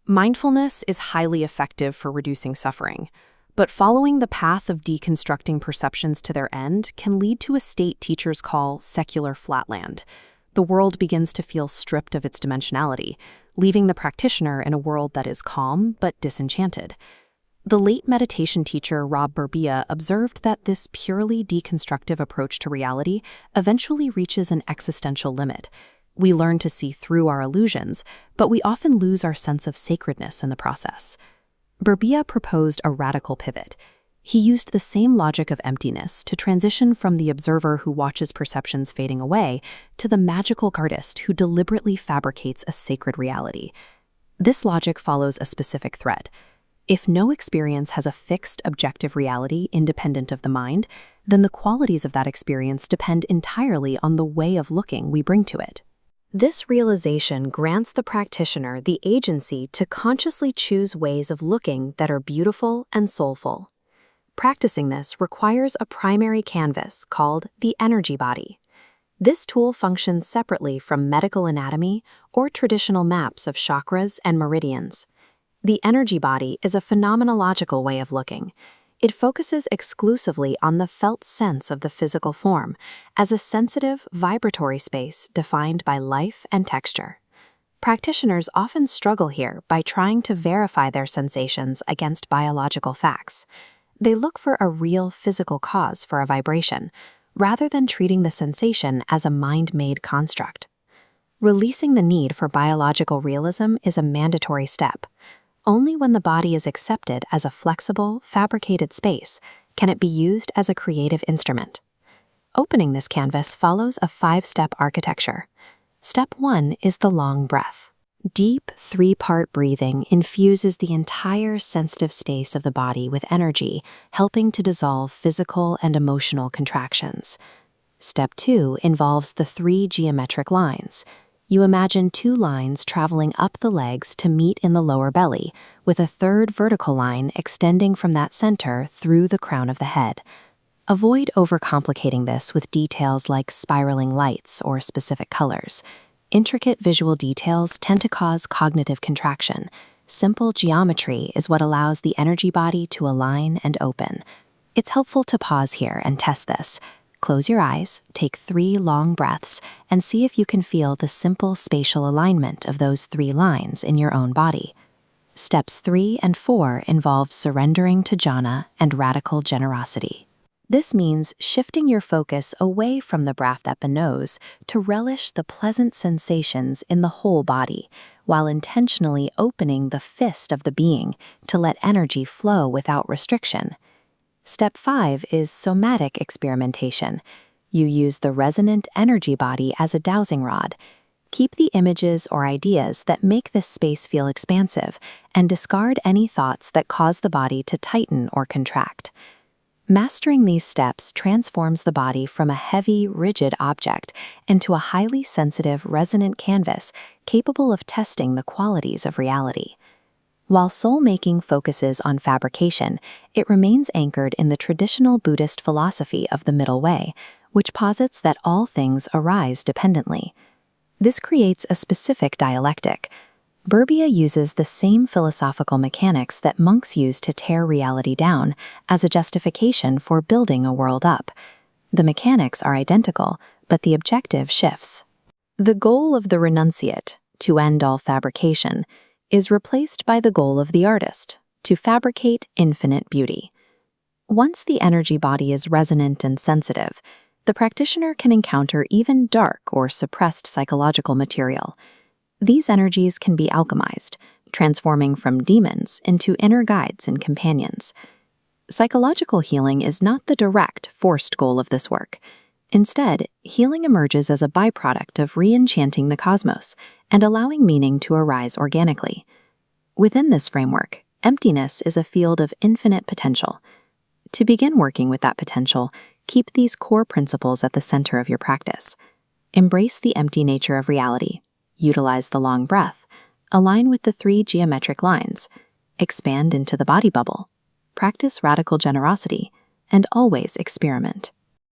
Mindfulness is highly effective for reducing suffering, but following the path of deconstructing perceptions to their end can lead to a state teachers call secular flatland. The world begins to feel stripped of its dimensionality, leaving the practitioner in a world that is calm but disenchanted. The late meditation teacher Rob Burbea observed that this purely deconstructive approach to reality eventually reaches an existential limit. We learn to see through our illusions, but we often lose our sense of sacredness in the process. Burbea proposed a radical pivot. He used the same logic of emptiness to transition from the observer who watches perceptions fading away to the magical artist who deliberately fabricates a sacred reality. This logic follows a specific thread. If no experience has a fixed objective reality independent of the mind, then the qualities of that experience depend entirely on the way of looking we bring to it. This realization grants the practitioner the agency to consciously choose ways of looking that are beautiful and soulful. Practicing this requires a primary canvas called the energy body. This tool functions separately from medical anatomy or traditional maps of chakras and meridians. The energy body is a phenomenological way of looking. It focuses exclusively on the felt sense of the physical form as a sensitive, vibratory space defined by life and texture. Practitioners often struggle here by trying to verify their sensations against biological facts. They look for a real physical cause for a vibration, rather than treating the sensation as a mind-made construct. Releasing the need for biological realism is a mandatory step. Only when the body is accepted as a flexible, fabricated space can it be used as a creative instrument. Opening this canvas follows a 5-step architecture. Step 1 is the long breath. Deep 3-part breathing infuses the entire sensitive space of the body with energy, helping to dissolve physical and emotional contractions. Step 2 involves the 3 geometric lines. You imagine 2 lines traveling up the legs to meet in the lower belly, with a 3rd vertical line extending from that center through the crown of the head. Avoid overcomplicating this with details like spiraling lights or specific colors. Intricate visual details tend to cause cognitive contraction. Simple geometry is what allows the energy body to align and open. It's helpful to pause here and test this. Close your eyes, take 3 long breaths, and see if you can feel the simple spatial alignment of those 3 lines in your own body. Steps 3 and 4 involve surrendering to jhana and radical generosity. This means shifting your focus away from the breath at the nose to relish the pleasant sensations in the whole body, while intentionally opening the fist of the being to let energy flow without restriction. Step 5 is somatic experimentation. You use the resonant energy body as a dowsing rod. Keep the images or ideas that make this space feel expansive, and discard any thoughts that cause the body to tighten or contract. Mastering these steps transforms the body from a heavy, rigid object into a highly sensitive, resonant canvas capable of testing the qualities of reality. While soul-making focuses on fabrication, it remains anchored in the traditional Buddhist philosophy of the middle way, which posits that all things arise dependently. This creates a specific dialectic. Burbea uses the same philosophical mechanics that monks use to tear reality down as a justification for building a world up. The mechanics are identical, but the objective shifts. The goal of the renunciate, to end all fabrication, is replaced by the goal of the artist, to fabricate infinite beauty. Once the energy body is resonant and sensitive, the practitioner can encounter even dark or suppressed psychological material. These energies can be alchemized, transforming from demons into inner guides and companions. Psychological healing is not the direct, forced goal of this work. Instead, healing emerges as a byproduct of re-enchanting the cosmos and allowing meaning to arise organically. Within this framework, emptiness is a field of infinite potential. To begin working with that potential, keep these core principles at the center of your practice. Embrace the empty nature of reality. Utilize the long breath. Align with the 3 geometric lines. Expand into the body bubble. Practice radical generosity. And always experiment.